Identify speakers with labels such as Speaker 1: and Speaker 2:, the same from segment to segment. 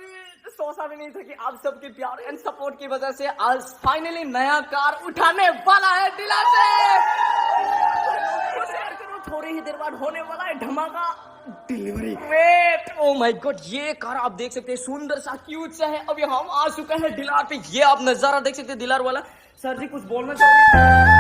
Speaker 1: सोचा भी नहीं था कि आप सबके प्यार एंड सपोर्ट की वजह से आज फाइनली नया कार उठाने वाला है दिला से। थोड़ी ही देर बाद होने वाला है धमाका delivery. Wait, oh my god, ये कार आप देख सकते हैं सुंदर सा क्यूट सा है। अभी हम आ चुके हैं दिलार पे। ये आप नजारा देख सकते हैं दिलार वाला। सर जी कुछ बोलना चाहोगे?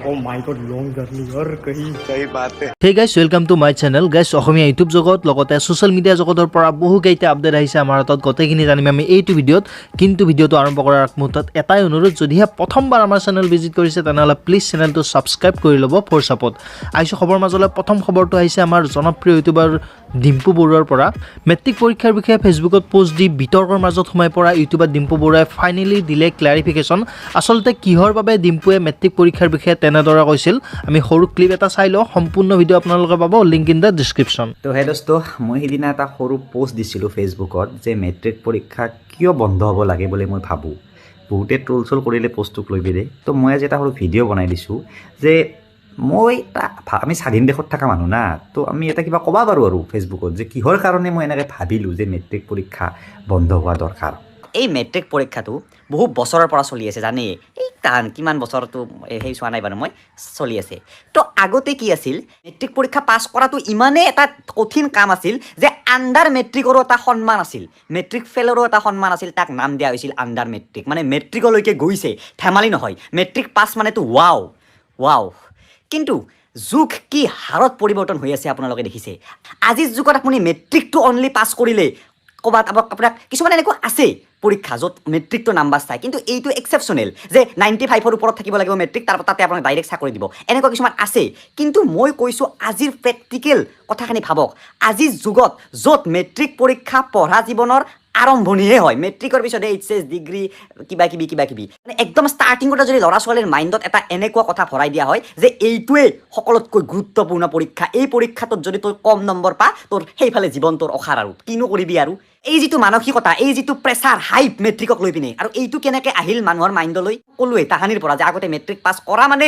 Speaker 1: Oh my God, long journey यार कहीं सही बात है।
Speaker 2: Hey guys, welcome to my channel guys. Asomiya YouTube জগত লগতে সোশ্যাল মিডিয়া জগতৰ পৰা বহু কেইটা আপডেট আহিছে আমাৰ হাতত গোটেইখিনি জানিম আমি এইটো ভিডিঅ'ত। কিন্তু ভিডিঅ'টো আৰম্ভ কৰাৰ আগমুহূৰ্তত এটাই অনুৰোধ, যদিহে প্ৰথমবাৰ আমাৰ চেনেল ভিজিট কৰিছে তেনেহ'লে প্লিজ চেনেলটো ছাবস্ক্ৰাইব কৰি ল'ব ফৰ ছাপোৰ্ট। আহিছোঁ খবৰ মাজলৈ। প্ৰথম খবৰটো আহিছে আমাৰ জনপ্ৰিয় ইউটিউবাৰ ডিম্পু বৰুৱাৰ পৰা। মেট্ৰিক পৰীক্ষাৰ বিষয়ে ফেচবুকত পোষ্ট দি বিতৰ্কৰ মাজত সোমাই পৰা ইউটিউবাৰ ডিম্পু বৰুৱাই ফাইনেলি দিলে ক্লাৰিফিকেশ্যন। আচলতে কিহৰ বাবে ডিম্পুৱে মেট্ৰিক পৰীক্ষাৰ বিষয়ে তেনেদৰে কৈছিল, আমি সৰু ক্লিপ এটা চাই লওঁ। সম্পূৰ্ণ ভিডিঅ' আপোনালোকে পাব, লিংক ইন দ্য ডিছক্ৰিপশ্যন।
Speaker 3: তো হে দোস্ত, মই সেইদিনা এটা সৰু পোষ্ট দিছিলোঁ ফেচবুকত যে মেট্ৰিক পৰীক্ষা কিয় বন্ধ হ'ব লাগে বুলি মই ভাবোঁ। বহুতে ট্ৰল চল কৰিলে পোষ্টটোক লৈ পিনে। তো মই আজি এটা সৰু ভিডিঅ' বনাই দিছোঁ যে আমি স্বাধীন দেশত থকা মানুহ না, তো আমি এটা কিবা ক'ব পাৰোঁ আৰু ফেচবুকত যে কিহৰ কাৰণে মই এনেকৈ ভাবিলোঁ যে মেট্ৰিক পৰীক্ষা বন্ধ হোৱা দৰকাৰ।
Speaker 4: এই মেট্ৰিক পৰীক্ষাটো বহু বছৰৰ পৰা চলি আছে জানেই। এই কিমান বছৰটো সেই চোৱা নাই বাৰু মই, চলি আছে। তো আগতে কি আছিল, মেট্ৰিক পৰীক্ষা পাছ কৰাটো ইমানেই এটা কঠিন কাম আছিল যে আণ্ডাৰ মেট্ৰিকৰো এটা সন্মান আছিল, মেট্ৰিক ফেলৰো এটা সন্মান আছিল। তাক নাম দিয়া হৈছিল আণ্ডাৰ মেট্ৰিক, মানে মেট্ৰিকলৈকে গৈছে, ধেমালি নহয়। মেট্ৰিক পাছ মানেতো ৱাও ৱাও। কিন্তু যুগ কি হাৰত পৰিৱৰ্তন হৈ আছে আপোনালোকে দেখিছে। আজিৰ যুগত আপুনি মেট্ৰিকটো অনলি পাছ কৰিলে ক'ৰবাত আপোনাক কিছুমান এনেকুৱা আছে পৰীক্ষা য'ত মেট্ৰিকটো নাম্বাৰ চায়, কিন্তু এইটো এক্সেপশ্যনেল যে 95ৰ ওপৰত থাকিব লাগিব মেট্ৰিক, তাতে আপোনাক ডাইৰেক্ট চাকৰি দিব, এনেকুৱা কিছুমান আছে। কিন্তু মই কৈছোঁ আজিৰ প্ৰেক্টিকেল কথাখিনি ভাবক। আজিৰ যুগত য'ত মেট্ৰিক পৰীক্ষা পঢ়া জীৱনৰ আৰম্ভণিহে হয়, মেট্ৰিকৰ পিছতে HSLC ডিগ্ৰী কিবা কিবি মানে একদম ষ্টাৰ্টিঙতে যদি ল'ৰা ছোৱালীৰ মাইণ্ডত এটা এনেকুৱা কথা ভৰাই দিয়া হয় যে এইটোৱে সকলোতকৈ গুৰুত্বপূৰ্ণ পৰীক্ষা, এই পৰীক্ষাটোত যদি তই কম নম্বৰ পা তোৰ সেইফালে জীৱন তোৰ অসাৰ আৰু কিনো কৰিবি আৰু। এই যিটো মানসিকতা, এই যিটো প্ৰেছাৰ হাইপ মেট্ৰিকক লৈ পিনে, আৰু এইটো কেনেকৈ আহিল মানুহৰ মাইণ্ডলৈ ক'লোৱে তাহানিৰ পৰা যে আগতে মেট্ৰিক পাছ কৰা মানে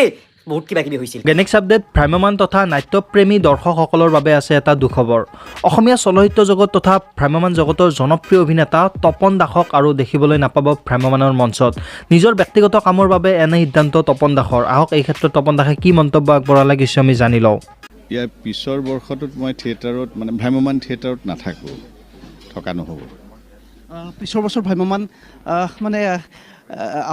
Speaker 4: বহুত কিবা কিবি হৈছিল।
Speaker 2: নেক্সট আপডেট, ভ্ৰাম্যমান তথা নাট্যপ্ৰেমী দৰ্শকসকলৰ বাবে আছে এটা দুখবৰ। অসমীয়া চলচ্চিত্ৰ জগত তথা ভ্ৰাম্যমান জগতৰ জনপ্ৰিয় অভিনেতা তপন দাসক আৰু দেখিবলৈ নাপাব ভ্ৰাম্যমানৰ মঞ্চত। নিজৰ ব্যক্তিগত কামৰ বাবে এনে সিদ্ধান্ত তপন দাসৰ। আহক এই ক্ষেত্ৰত তপন দাসে কি মন্তব্য আগবঢ়ালে কিছু আমি জানি লওঁ।
Speaker 5: ইয়াৰ পিছৰ বৰ্ষটোত মই থিয়েটাৰত মানে ভ্ৰাম্যমান থিয়েটাৰত নাথাকোঁ, থকা নহ'ব।
Speaker 6: পিছৰ বছৰ ভ্ৰাম্যমান মানে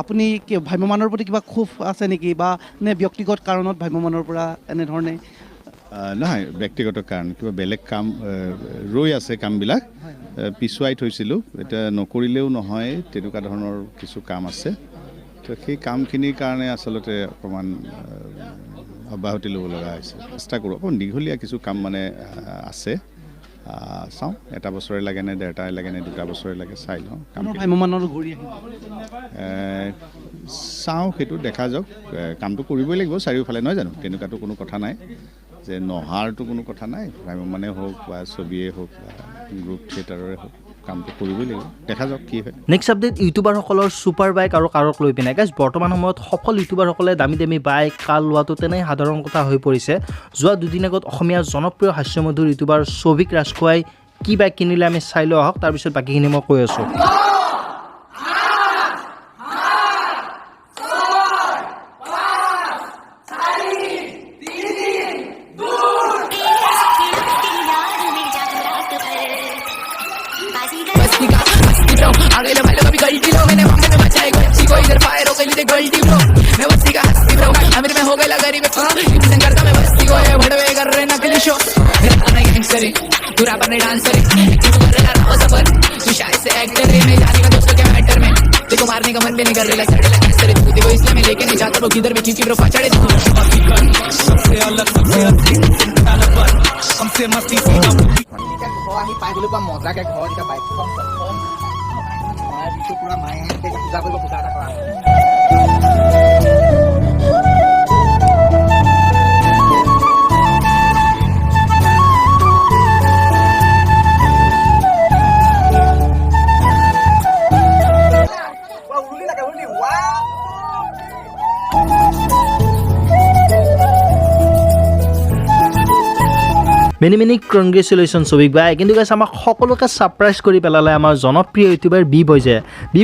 Speaker 6: আপুনি ভ্ৰাম্যমানৰ প্ৰতি কিবা ক্ষোভ আছে নেকি, বা নে ব্যক্তিগত কাৰণত ভ্ৰাম্যমানৰ পৰা এনেধৰণে?
Speaker 5: নহয়, ব্যক্তিগত কাৰণ, কিবা বেলেগ কাম ৰৈ আছে, কামবিলাক পিছুৱাই থৈছিলোঁ, এতিয়া নকৰিলেও নহয়, তেনেকুৱা ধৰণৰ কিছু কাম আছে। তো সেই কামখিনিৰ কাৰণে আচলতে অকণমান অব্যাহতি ল'ব লগা হৈছে। চেষ্টা কৰোঁ, অকণমান দীঘলীয়া কিছু কাম মানে আছে। চাওঁ, এটা বছৰে লাগে নে ডেৰটাই লাগে নে 2 বছৰে লাগে, চাই লওঁ।
Speaker 6: ভ্ৰাম্যমানৰ ঘূৰি আহিব
Speaker 5: চাওঁ, সেইটো দেখা যাওক। কামটো কৰিবই লাগিব চাৰিওফালে, নহয় জানো? তেনেকুৱাতো কোনো কথা নাই যে নহাৰটো কোনো কথা নাই। ভ্ৰাম্যমানে হওক বা ছবিয়ে হওক বা গ্ৰুপ থিয়েটাৰৰে হওক, কামটো কৰিবই লাগিব, দেখা যাওক কি হয়।
Speaker 2: নেক্সট আপডেট, ইউটিউবাৰসকলৰ ছুপাৰ বাইক আৰু কাৰক লৈ পিনে। গাইজ, বৰ্তমান সময়ত সফল ইউটিউবাৰসকলে দামী দামী বাইক কাৰ লোৱাটো তেনেই সাধাৰণ কথা হৈ পৰিছে। যোৱা দুদিন আগত অসমীয়া জনপ্ৰিয় হাস্যমধুৰ ইউটিউবাৰ সৌভিক ৰাজখোৱাই কি বাইক কিনিলে আমি চাই লওঁ আহক, তাৰপিছত বাকীখিনি মই কৈ আছোঁ।
Speaker 7: मारने का मन भी नहीं कर रहा, सड़े कैंसर को इसलिए मैं लेके नहीं जाता वो किधर भी क्योंकि ब्रो फाचड़े सबसे अलग हमसे मस्ती सीधा ही पाइप लोग का मौजा के घर का बाइक पूरा माया के पूजा को पूजा करा।
Speaker 2: মেনি কংগ্ৰেচুলেশ্যন ছবিক বাই। কিন্তু গাইছ আমাক সকলোকে ছাৰপ্ৰাইজ কৰি পেলালে আমাৰ জনপ্ৰিয় ইউটিউবাৰ বি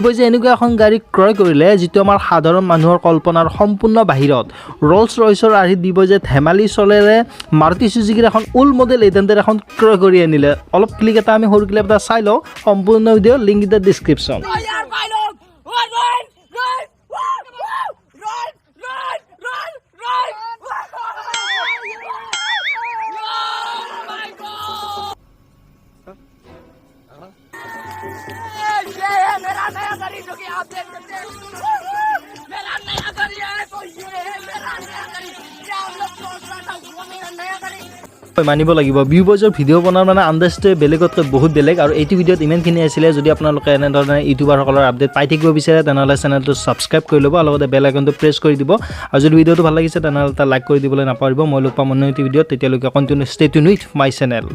Speaker 2: বইজে এনেকুৱা এখন গাড়ী ক্ৰয় কৰিলে যিটো আমাৰ সাধাৰণ মানুহৰ কল্পনাৰ সম্পূৰ্ণ বাহিৰত। ৰলছ ৰয়ছৰ আৰ্হিত বি বইজে ধেমালি চলেৰে মাৰুতি চুজুকিৰ এখন ওল্ড মডেল এইটেণ্ডাৰ এখন ক্ৰয় কৰি আনিলে। অলপ ক্লিক এটা আমি সৰু ক্লিপ এটা চাই লওঁ। সম্পূৰ্ণ video' link in the description.
Speaker 1: मेरा नया गाड़ी जो कि आप देख सकते हैं, मेरा नया गाड़ी है तो ये है मेरा नया गाड़ी। क्या आप लोग सोच रहा था वो मेरा नया गाड़ी?
Speaker 2: মানিব লাগিব বি বইজৰ ভিডিঅ' বনোৱাৰ মানে আন্দাজটোৱে বেলেগতকৈ বহুত বেলেগ। আৰু এইটো ভিডিঅ'ত ইমানখিনি আছিলে। যদি আপোনালোকে এনেধৰণে ইউটিউবাৰসকলৰ আপডেট পাই থাকিব বিচাৰে তেনেহ'লে চেনেলটো ছাবস্ক্ৰাইব কৰি ল'ব আৰু লগতে বেল আইকনটো প্ৰেছ কৰি দিব। আৰু যদি ভিডিঅ'টো ভাল লাগিছে তেনেহ'লে এটা লাইক কৰি দিবলৈ নাপাহৰিব। মই লগ পাম অন্য এটি ভিডিঅ'ত। তেতিয়ালৈকে continue stay tune with my channel.